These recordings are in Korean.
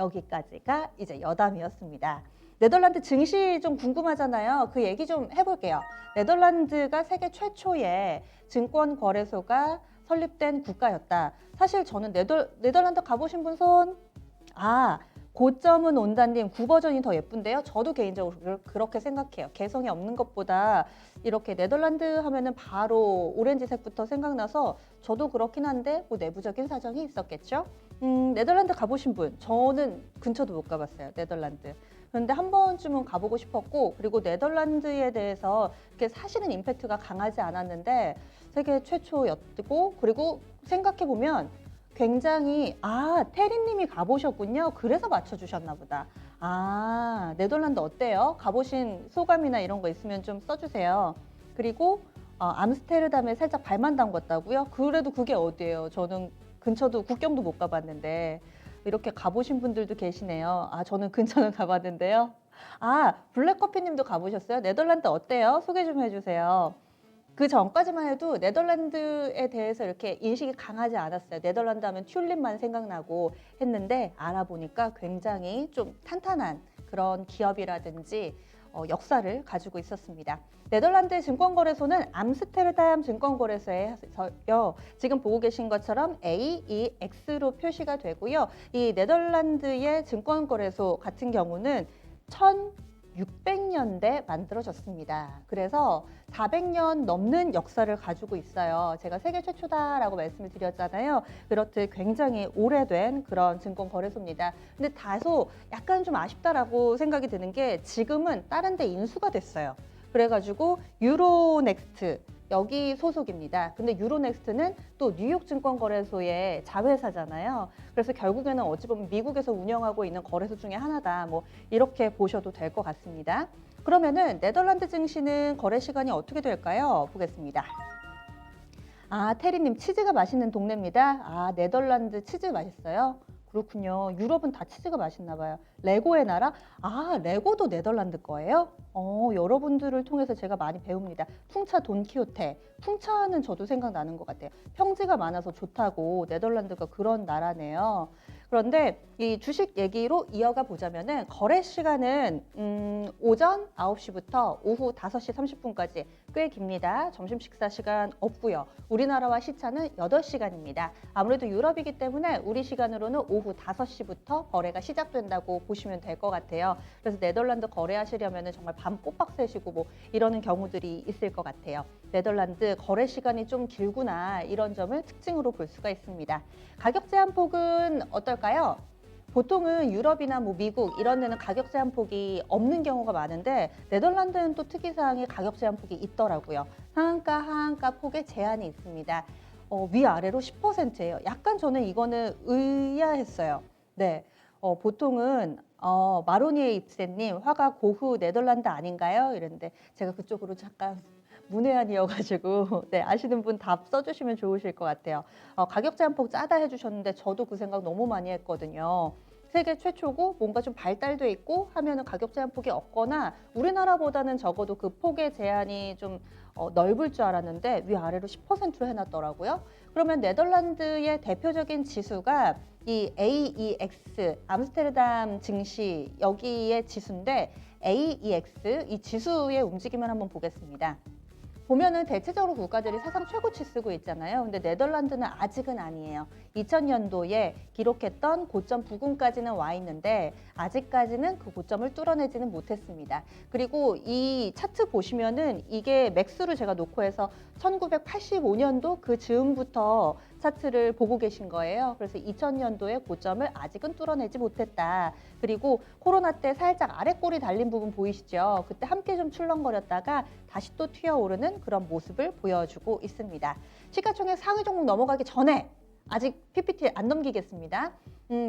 여기까지가 이제 여담이었습니다. 네덜란드 증시 좀 궁금하잖아요. 그 얘기 좀 해볼게요. 네덜란드가 세계 최초의 증권 거래소가 설립된 국가였다. 사실 저는 네덜란드 가보신 분 손? 고점은 온다님 9버전이 더 예쁜데요. 저도 개인적으로 그렇게 생각해요. 개성이 없는 것보다 이렇게 네덜란드 하면은 바로 오렌지색부터 생각나서 저도 그렇긴 한데 뭐 내부적인 사정이 있었겠죠. 네덜란드 가보신 분? 저는 근처도 못 가봤어요. 네덜란드. 그런데 한 번쯤은 가보고 싶었고, 그리고 네덜란드에 대해서 사실은 임팩트가 강하지 않았는데 세계 최초였고, 그리고 생각해보면 굉장히 테리님이 가보셨군요. 그래서 맞춰주셨나 보다. 네덜란드 어때요? 가보신 소감이나 이런 거 있으면 좀 써주세요. 그리고 암스테르담에 살짝 발만 담궜다고요? 그래도 그게 어디예요? 저는 근처도 국경도 못 가봤는데 이렇게 가보신 분들도 계시네요. 저는 근처는 가봤는데요. 블랙커피님도 가보셨어요? 네덜란드 어때요? 소개 좀 해주세요. 그 전까지만 해도 네덜란드에 대해서 이렇게 인식이 강하지 않았어요. 네덜란드 하면 튤립만 생각나고 했는데 알아보니까 굉장히 좀 탄탄한 그런 기업이라든지 역사를 가지고 있었습니다. 네덜란드 증권거래소는 암스테르담 증권거래소에서요. 지금 보고 계신 것처럼 AEX로 표시가 되고요. 이 네덜란드의 증권거래소 같은 경우는 1600년대 만들어졌습니다. 그래서 400년 넘는 역사를 가지고 있어요. 제가 세계 최초다라고 말씀을 드렸잖아요. 그렇듯 굉장히 오래된 그런 증권거래소입니다. 근데 다소 약간 좀 아쉽다라고 생각이 드는 게 지금은 다른 데 인수가 됐어요. 그래가지고 유로넥스트 여기 소속입니다. 근데 유로넥스트는 또 뉴욕 증권거래소의 자회사잖아요. 그래서 결국에는 어찌 보면 미국에서 운영하고 있는 거래소 중에 하나다. 뭐 이렇게 보셔도 될 것 같습니다. 그러면은 네덜란드 증시는 거래 시간이 어떻게 될까요? 보겠습니다. 테리님 치즈가 맛있는 동네입니다. 네덜란드 치즈 맛있어요? 그렇군요. 유럽은 다 치즈가 맛있나 봐요. 레고의 나라? 레고도 네덜란드 거예요? 여러분들을 통해서 제가 많이 배웁니다. 풍차 돈키호테. 풍차는 저도 생각나는 것 같아요. 평지가 많아서 좋다고 네덜란드가 그런 나라네요. 그런데 이 주식 얘기로 이어가 보자면은 거래 시간은 오전 9시부터 오후 5시 30분까지 꽤 깁니다. 점심 식사 시간 없고요. 우리나라와 시차는 8시간입니다. 아무래도 유럽이기 때문에 우리 시간으로는 오후 5시부터 거래가 시작된다고 보시면 될 것 같아요. 그래서 네덜란드 거래하시려면 정말 밤 꼬박 새시고 뭐 이러는 경우들이 있을 것 같아요. 네덜란드 거래 시간이 좀 길구나 이런 점을 특징으로 볼 수가 있습니다. 가격 제한폭은 어떨까요? 보통은 유럽이나 뭐 미국 이런 데는 가격 제한폭이 없는 경우가 많은데 네덜란드는 또 특이사항이 가격 제한폭이 있더라고요. 상한가, 하한가 폭에 제한이 있습니다. 위아래로 10%예요. 약간 저는 이거는 의아했어요. 네, 보통은 마로니에 입세님 화가 고흐 네덜란드 아닌가요? 이랬는데 제가 그쪽으로 잠깐 문외한이어가지고 네, 아시는 분 답 써주시면 좋으실 것 같아요. 가격 제한폭 짜다 해주셨는데 저도 그 생각 너무 많이 했거든요. 세계 최초고 뭔가 좀 발달돼 있고 하면은 가격 제한폭이 없거나 우리나라보다는 적어도 그 폭의 제한이 좀 넓을 줄 알았는데 위아래로 10%로 해놨더라고요. 그러면 네덜란드의 대표적인 지수가 이 AEX 암스테르담 증시 여기의 지수인데 AEX 이 지수의 움직임을 한번 보겠습니다. 보면은 대체적으로 국가들이 사상 최고치 쓰고 있잖아요. 근데 네덜란드는 아직은 아니에요. 2000년도에 기록했던 고점 부근까지는 와 있는데 아직까지는 그 고점을 뚫어내지는 못했습니다. 그리고 이 차트 보시면은 이게 맥스로 제가 놓고 해서 1985년도 그 즈음부터 차트를 보고 계신 거예요. 그래서 2000년도의 고점을 아직은 뚫어내지 못했다. 그리고 코로나 때 살짝 아래 꼬리 달린 부분 보이시죠? 그때 함께 좀 출렁거렸다가 다시 또 튀어오르는 그런 모습을 보여주고 있습니다. 시가총액 상위 종목 넘어가기 전에 아직 PPT 안 넘기겠습니다.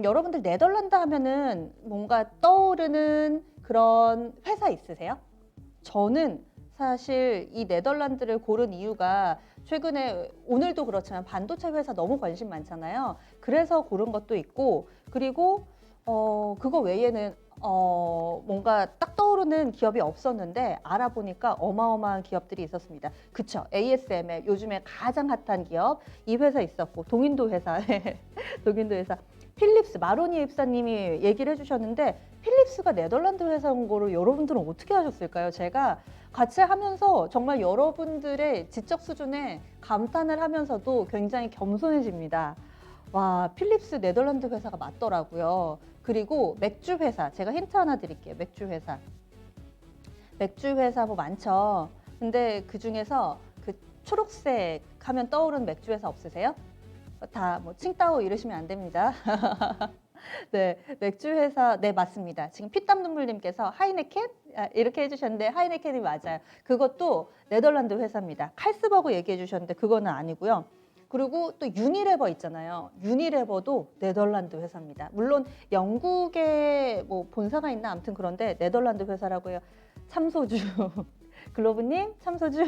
여러분들 네덜란드 하면은 뭔가 떠오르는 그런 회사 있으세요? 저는 사실 이 네덜란드를 고른 이유가 최근에 오늘도 그렇지만 반도체 회사 너무 관심 많잖아요. 그래서 고른 것도 있고 그리고 그거 외에는 뭔가 딱 떠오르는 기업이 없었는데 알아보니까 어마어마한 기업들이 있었습니다. 그쵸? ASML 요즘에 가장 핫한 기업 이 회사 있었고 동인도 회사 동인도 회사 필립스, 마로니 입사님이 얘기를 해주셨는데 필립스가 네덜란드 회사인 거를 여러분들은 어떻게 하셨을까요? 제가 같이 하면서 정말 여러분들의 지적 수준에 감탄을 하면서도 굉장히 겸손해집니다. 와, 필립스 네덜란드 회사가 맞더라고요. 그리고 맥주 회사, 제가 힌트 하나 드릴게요. 맥주 회사. 맥주 회사 뭐 많죠. 근데 그 중에서 그 초록색 하면 떠오르는 맥주 회사 없으세요? 다 뭐 칭따오 이러시면 안 됩니다. 네, 맥주 회사, 네, 맞습니다. 지금 피땀 눈물님께서 하이네켄? 이렇게 해주셨는데 하이네켄이 맞아요. 그것도 네덜란드 회사입니다. 칼스버그 얘기해 주셨는데 그거는 아니고요. 그리고 또 유니레버 있잖아요. 유니레버도 네덜란드 회사입니다. 물론 영국에 뭐 본사가 있나 아무튼 그런데 네덜란드 회사라고 해요. 참소주. 글로브님, 참소주.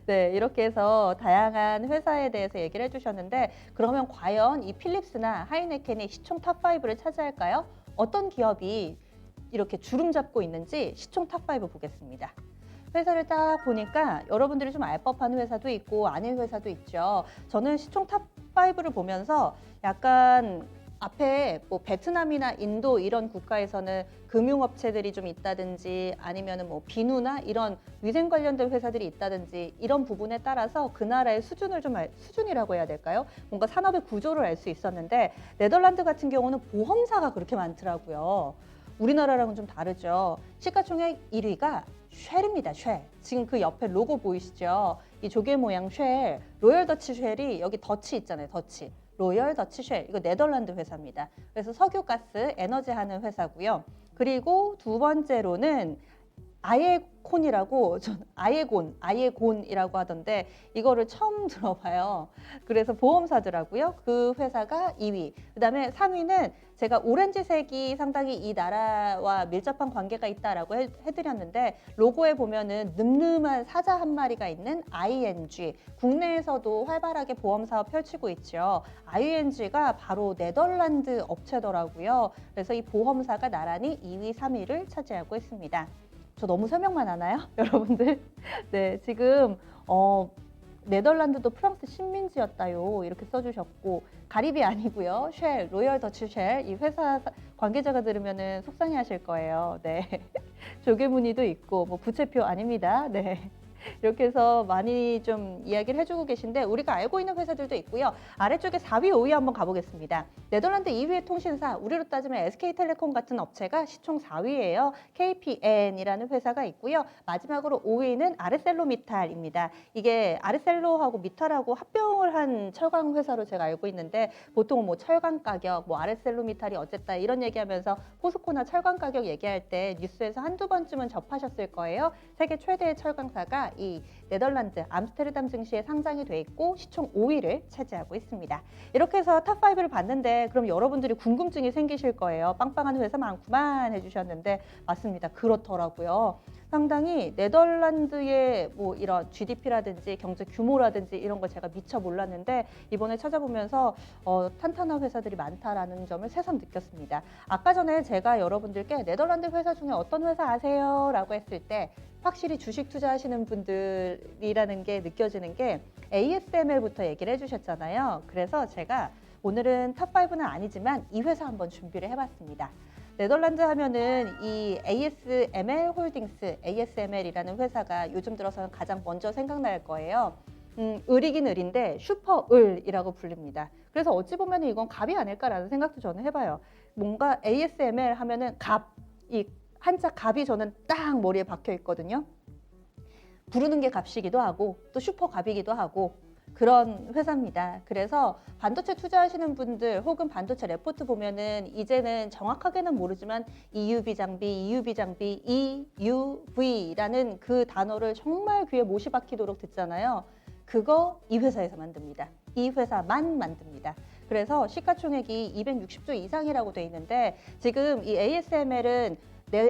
네, 이렇게 해서 다양한 회사에 대해서 얘기를 해주셨는데 그러면 과연 이 필립스나 하이네켄이 시총 탑5를 차지할까요? 어떤 기업이 이렇게 주름 잡고 있는지 시총 탑5 보겠습니다. 회사를 딱 보니까 여러분들이 좀 알 법한 회사도 있고 아닌 회사도 있죠. 저는 시총 탑5를 보면서 약간 앞에 뭐 베트남이나 인도 이런 국가에서는 금융업체들이 좀 있다든지 아니면은 뭐 비누나 이런 위생 관련된 회사들이 있다든지 이런 부분에 따라서 그 나라의 수준을 수준이라고 해야 될까요? 뭔가 산업의 구조를 알 수 있었는데 네덜란드 같은 경우는 보험사가 그렇게 많더라고요. 우리나라랑은 좀 다르죠. 시가총액 1위가 쉘입니다. 쉘. 지금 그 옆에 로고 보이시죠? 이 조개 모양 쉘, 로열 더치 쉘이 여기 더치 있잖아요. 더치. 로열 더치 쉘, 이거 네덜란드 회사입니다. 그래서 석유가스, 에너지 하는 회사고요. 그리고 두 번째로는 아예콘이라고, 전 아예곤이라고 하던데 이거를 처음 들어봐요. 그래서 보험사더라고요. 그 회사가 2위. 그다음에 3위는 제가 오렌지색이 상당히 이 나라와 밀접한 관계가 있다라고 해드렸는데 로고에 보면은 늠름한 사자 한 마리가 있는 ING. 국내에서도 활발하게 보험 사업 펼치고 있죠. ING가 바로 네덜란드 업체더라고요. 그래서 이 보험사가 나란히 2위, 3위를 차지하고 있습니다. 저 너무 설명만 하나요? 여러분들? 네, 지금 네덜란드도 프랑스 식민지였다요. 이렇게 써주셨고 가리비 아니고요. 쉘, 로열 더치 쉘. 이 회사 관계자가 들으면 속상해하실 거예요. 네, 조개무늬도 있고 뭐 부채표 아닙니다. 네. 이렇게 해서 많이 좀 이야기를 해주고 계신데 우리가 알고 있는 회사들도 있고요. 아래쪽에 4위, 5위 한번 가보겠습니다. 네덜란드 2위의 통신사, 우리로 따지면 SK텔레콤 같은 업체가 시총 4위예요. KPN이라는 회사가 있고요. 마지막으로 5위는 아르셀로미탈입니다. 이게 아르셀로하고 미탈하고 합병을 한 철강 회사로 제가 알고 있는데 보통 뭐 철강 가격, 뭐 아르셀로미탈이 어쨌다 이런 얘기하면서 포스코나 철강 가격 얘기할 때 뉴스에서 한두 번쯤은 접하셨을 거예요. 세계 최대의 철강사가 이 네덜란드 암스테르담 증시에 상장이 돼 있고 시총 5위를 차지하고 있습니다. 이렇게 해서 탑5를 봤는데 그럼 여러분들이 궁금증이 생기실 거예요. 빵빵한 회사 많구만 해주셨는데 맞습니다. 그렇더라고요. 상당히 네덜란드의 뭐 이런 GDP라든지 경제 규모라든지 이런 걸 제가 미처 몰랐는데 이번에 찾아보면서 탄탄한 회사들이 많다라는 점을 새삼 느꼈습니다. 아까 전에 제가 여러분들께 네덜란드 회사 중에 어떤 회사 아세요? 라고 했을 때 확실히 주식 투자하시는 분들이라는 게 느껴지는 게 ASML부터 얘기를 해주셨잖아요. 그래서 제가 오늘은 탑5는 아니지만 이 회사 한번 준비를 해봤습니다. 네덜란드 하면은 이 ASML 홀딩스, ASML이라는 회사가 요즘 들어서는 가장 먼저 생각날 거예요. 을이긴 을인데 슈퍼을이라고 불립니다. 그래서 어찌 보면 이건 갑이 아닐까라는 생각도 저는 해봐요. 뭔가 ASML 하면은 갑, 이 한자 갑이 저는 딱 머리에 박혀 있거든요. 부르는 게 갑이기도 하고 또 슈퍼 갑이기도 하고 그런 회사입니다. 그래서 반도체 투자하시는 분들 혹은 반도체 레포트 보면은 이제는 정확하게는 모르지만 EUV 장비, EUV라는 그 단어를 정말 귀에 못이 박히도록 듣잖아요. 그거 이 회사에서 만듭니다. 이 회사만 만듭니다. 그래서 시가총액이 260조 이상이라고 돼 있는데 지금 이 ASML은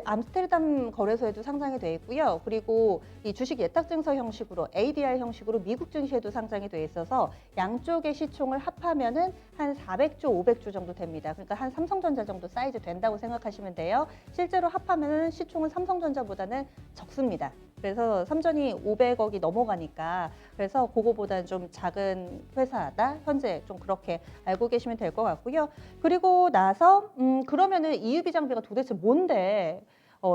암스테르담 거래소에도 상장이 돼 있고요. 그리고 이 주식 예탁증서 형식으로 ADR 형식으로 미국 증시에도 상장이 돼 있어서 양쪽의 시총을 합하면은 한 400조, 500조 정도 됩니다. 그러니까 한 삼성전자 정도 사이즈 된다고 생각하시면 돼요. 실제로 합하면은 시총은 삼성전자보다는 적습니다. 그래서 삼전이 500억이 넘어가니까 그래서 그거보다는 좀 작은 회사다. 현재 좀 그렇게 알고 계시면 될 것 같고요. 그리고 나서 그러면은 EUV 장비가 도대체 뭔데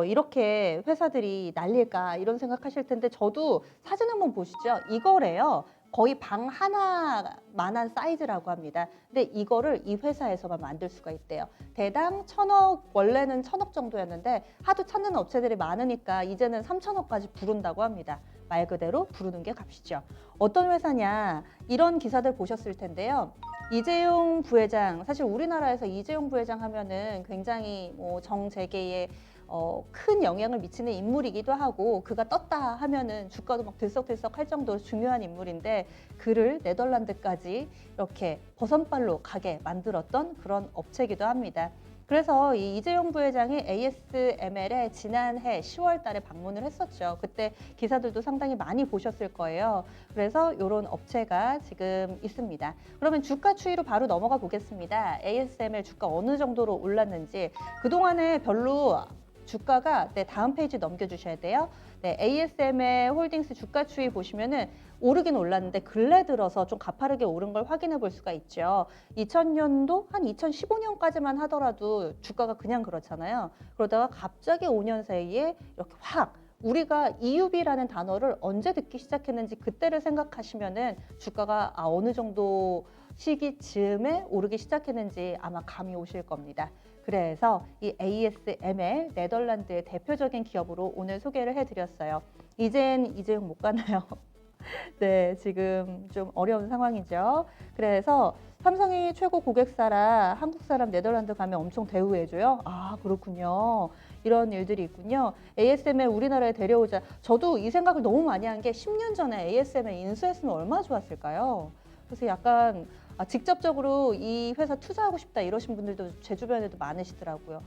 이렇게 회사들이 날릴까 이런 생각하실 텐데 저도 사진 한번 보시죠. 이거래요. 거의 방 하나만한 사이즈라고 합니다. 근데 이거를 이 회사에서만 만들 수가 있대요. 대당 1,000억, 원래는 1,000억 정도였는데 하도 찾는 업체들이 많으니까 이제는 3,000억까지 부른다고 합니다. 말 그대로 부르는 게 값이죠. 어떤 회사냐, 이런 기사들 보셨을 텐데요. 이재용 부회장, 사실 우리나라에서 이재용 부회장 하면은 굉장히 정재계에 큰 영향을 미치는 인물이기도 하고 그가 떴다 하면은 주가도 막 들썩들썩 할 정도로 중요한 인물인데 그를 네덜란드까지 이렇게 버선발로 가게 만들었던 그런 업체이기도 합니다. 그래서 이 이재용 부회장이 ASML에 지난해 10월 달에 방문을 했었죠. 그때 기사들도 상당히 많이 보셨을 거예요. 그래서 이런 업체가 지금 있습니다. 그러면 주가 추이로 바로 넘어가 보겠습니다. ASML 주가 어느 정도로 올랐는지 그동안에 별로 주가가 다음 페이지 넘겨주셔야 돼요. ASML 홀딩스 주가 추이 보시면은 오르긴 올랐는데 근래 들어서 좀 가파르게 오른 걸 확인해 볼 수가 있죠. 2000년도 한 2015년까지만 하더라도 주가가 그냥 그렇잖아요. 그러다가 갑자기 5년 사이에 이렇게 확 우리가 EUV라는 단어를 언제 듣기 시작했는지 그때를 생각하시면은 주가가 어느 정도 시기쯤에 오르기 시작했는지 아마 감이 오실 겁니다. 그래서 이 ASML 네덜란드의 대표적인 기업으로 오늘 소개를 해드렸어요. 이젠 이재용 못 가나요? 네, 지금 좀 어려운 상황이죠. 그래서 삼성이 최고 고객사라 한국 사람 네덜란드 가면 엄청 대우해줘요. 아, 그렇군요. 이런 일들이 있군요. ASML 우리나라에 데려오자. 저도 이 생각을 너무 많이 한 게 10년 전에 ASML 인수했으면 얼마나 좋았을까요? 그래서 약간 직접적으로 이 회사 투자하고 싶다 이러신 분들도 제 주변에도 많으시더라고요.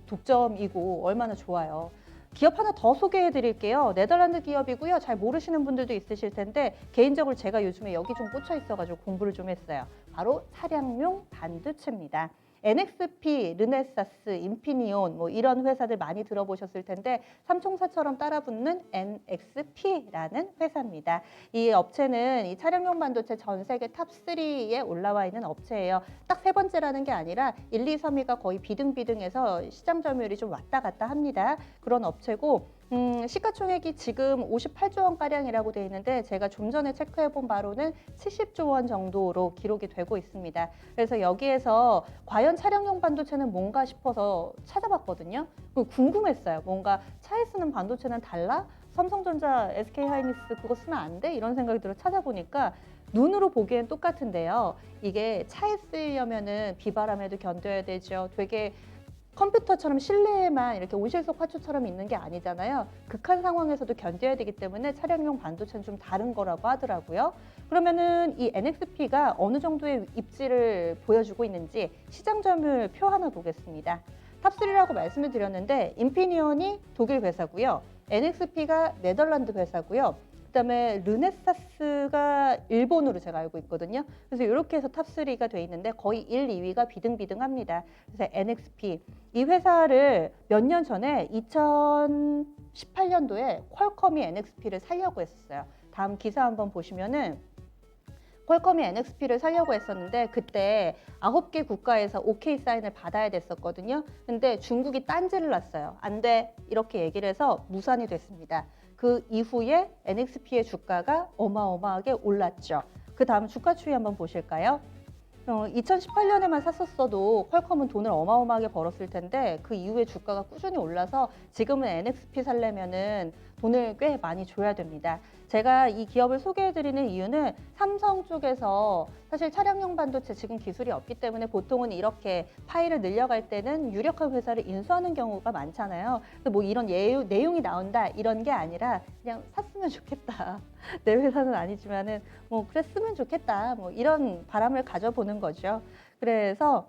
독점이고 얼마나 좋아요. 기업 하나 더 소개해 드릴게요. 네덜란드 기업이고요. 잘 모르시는 분들도 있으실 텐데 개인적으로 제가 요즘에 여기 좀 꽂혀 있어가지고 공부를 좀 했어요. 바로 차량용 반도체입니다. NXP, 르네사스, 인피니온 이런 회사들 많이 들어보셨을 텐데 삼총사처럼 따라붙는 NXP라는 회사입니다. 이 업체는 이 차량용 반도체 전 세계 탑3에 올라와 있는 업체예요. 딱 세 번째라는 게 아니라 1, 2, 3위가 거의 비등비등해서 시장 점유율이 좀 왔다 갔다 합니다. 그런 업체고 시가총액이 지금 58조 원가량이라고 되어 있는데 제가 좀 전에 체크해본 바로는 70조 원 정도로 기록이 되고 있습니다. 그래서 여기에서 과연 차량용 반도체는 뭔가 싶어서 찾아봤거든요. 궁금했어요. 뭔가 차에 쓰는 반도체는 달라? 삼성전자, SK하이닉스 그거 쓰면 안 돼? 이런 생각이 들어 찾아보니까 눈으로 보기엔 똑같은데요. 이게 차에 쓰려면은 비바람에도 견뎌야 되죠. 되게 컴퓨터처럼 실내에만 이렇게 온실속 화초처럼 있는 게 아니잖아요. 극한 상황에서도 견뎌야 되기 때문에 차량용 반도체는 좀 다른 거라고 하더라고요. 그러면은 이 NXP가 어느 정도의 입지를 보여주고 있는지 시장 점유율 표 하나 보겠습니다. 탑3라고 말씀을 드렸는데 인피니온이 독일 회사고요. NXP가 네덜란드 회사고요. 그다음에 르네사스가 일본으로 제가 알고 있거든요. 그래서 이렇게 해서 탑3가 돼 있는데 거의 1, 2위가 비등비등합니다. 그래서 NXP 이 회사를 몇 년 전에 2018년도에 퀄컴이 NXP를 살려고 했었어요. 다음 기사 한번 보시면은 퀄컴이 NXP를 살려고 했었는데 그때 9개 국가에서 OK 사인을 받아야 됐었거든요. 근데 중국이 딴지를 놨어요. 안 돼. 이렇게 얘기를 해서 무산이 됐습니다. 그 이후에 NXP의 주가가 어마어마하게 올랐죠. 그 다음 주가 추이 한번 보실까요? 2018년에만 샀었어도 퀄컴은 돈을 어마어마하게 벌었을 텐데 그 이후에 주가가 꾸준히 올라서 지금은 NXP 살려면은 돈을 꽤 많이 줘야 됩니다. 제가 이 기업을 소개해드리는 이유는 삼성 쪽에서 사실 차량용 반도체 지금 기술이 없기 때문에 보통은 이렇게 파일을 늘려갈 때는 유력한 회사를 인수하는 경우가 많잖아요. 그래서 뭐 이런 내용이 나온다 이런 게 아니라 그냥 샀으면 좋겠다. 내 회사는 아니지만은 뭐 그랬으면 좋겠다. 뭐 이런 바람을 가져보는 거죠. 그래서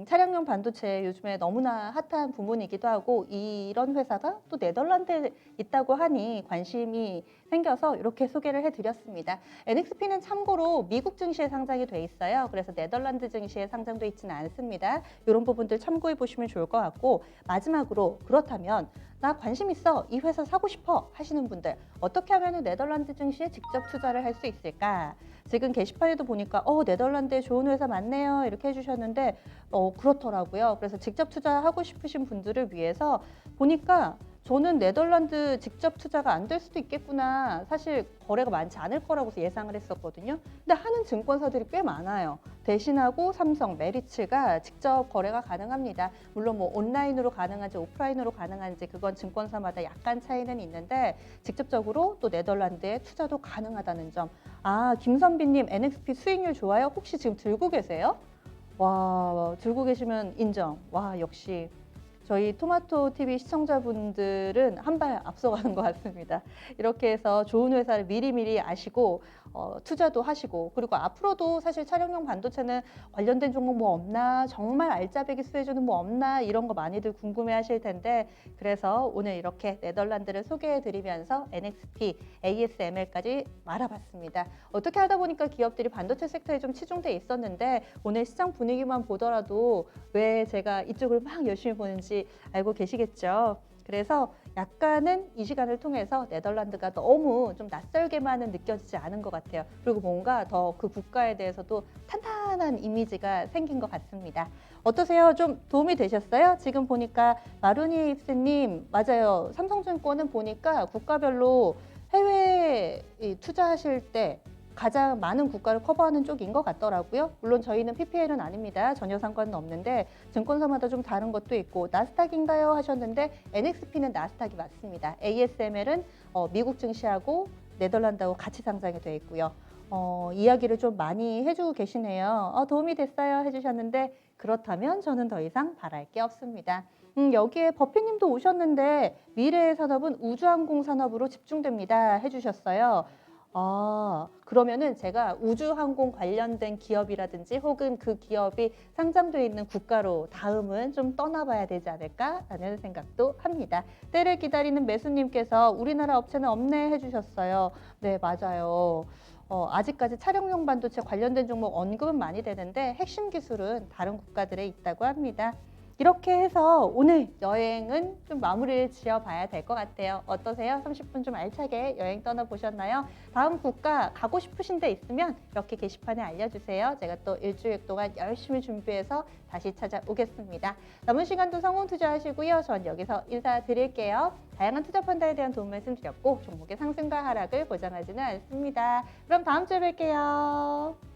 차량용 반도체 요즘에 너무나 핫한 부문이기도 하고 이런 회사가 또 네덜란드에 있다고 하니 관심이 생겨서 이렇게 소개를 해드렸습니다. NXP는 참고로 미국 증시에 상장이 돼 있어요. 그래서 네덜란드 증시에 상장돼 있지는 않습니다. 이런 부분들 참고해 보시면 좋을 것 같고 마지막으로 그렇다면 나 관심 있어, 이 회사 사고 싶어 하시는 분들, 어떻게 하면 네덜란드 증시에 직접 투자를 할 수 있을까? 지금 게시판에도 보니까 네덜란드에 좋은 회사 많네요 이렇게 해주셨는데 그렇더라고요. 그래서 직접 투자하고 싶으신 분들을 위해서 보니까 저는 네덜란드 직접 투자가 안 될 수도 있겠구나. 사실 거래가 많지 않을 거라고 예상을 했었거든요. 근데 하는 증권사들이 꽤 많아요. 대신하고 삼성, 메리츠가 직접 거래가 가능합니다. 물론 뭐 온라인으로 가능한지 오프라인으로 가능한지 그건 증권사마다 약간 차이는 있는데 직접적으로 또 네덜란드에 투자도 가능하다는 점. 아, 김선비님 NXP 수익률 좋아요? 혹시 지금 들고 계세요? 와, 들고 계시면 인정. 와, 역시 저희 토마토 TV 시청자분들은 한 발 앞서가는 것 같습니다. 이렇게 해서 좋은 회사를 미리미리 아시고 투자도 하시고 그리고 앞으로도 사실 차량용 반도체는 관련된 종목 뭐 없나 정말 알짜배기 수혜주는 뭐 없나 이런 거 많이들 궁금해 하실 텐데 그래서 오늘 이렇게 네덜란드를 소개해 드리면서 NXP, ASML까지 알아봤습니다. 어떻게 하다 보니까 기업들이 반도체 섹터에 좀 치중돼 있었는데 오늘 시장 분위기만 보더라도 왜 제가 이쪽을 막 열심히 보는지 알고 계시겠죠. 그래서 약간은 이 시간을 통해서 네덜란드가 너무 좀 낯설게만은 느껴지지 않은 것 같아요. 그리고 뭔가 더 그 국가에 대해서도 탄탄한 이미지가 생긴 것 같습니다. 어떠세요? 좀 도움이 되셨어요? 지금 보니까 마루니 입스님 맞아요. 삼성증권은 보니까 국가별로 해외 투자하실 때 가장 많은 국가를 커버하는 쪽인 것 같더라고요. 물론 저희는 PPL은 아닙니다. 전혀 상관은 없는데 증권사마다 좀 다른 것도 있고 나스닥인가요 하셨는데 NXP는 나스닥이 맞습니다. ASML은 미국 증시하고 네덜란드하고 같이 상장이 되어 있고요. 이야기를 좀 많이 해주고 계시네요. 도움이 됐어요 해주셨는데 그렇다면 저는 더 이상 바랄 게 없습니다. 여기에 버피님도 오셨는데 미래의 산업은 우주항공 산업으로 집중됩니다 해주셨어요. 그러면은 제가 우주항공 관련된 기업이라든지 혹은 그 기업이 상장되어 있는 국가로 다음은 좀 떠나봐야 되지 않을까라는 생각도 합니다. 때를 기다리는 매수님께서 우리나라 업체는 없네 해주셨어요. 네, 맞아요. 아직까지 차량용 반도체 관련된 종목 언급은 많이 되는데 핵심 기술은 다른 국가들에 있다고 합니다. 이렇게 해서 오늘 여행은 좀 마무리를 지어봐야 될 것 같아요. 어떠세요? 30분 좀 알차게 여행 떠나보셨나요? 다음 국가 가고 싶으신 데 있으면 이렇게 게시판에 알려주세요. 제가 또 일주일 동안 열심히 준비해서 다시 찾아오겠습니다. 남은 시간도 성공 투자하시고요. 전 여기서 인사드릴게요. 다양한 투자 펀드에 대한 도움 말씀드렸고 종목의 상승과 하락을 보장하지는 않습니다. 그럼 다음 주에 뵐게요.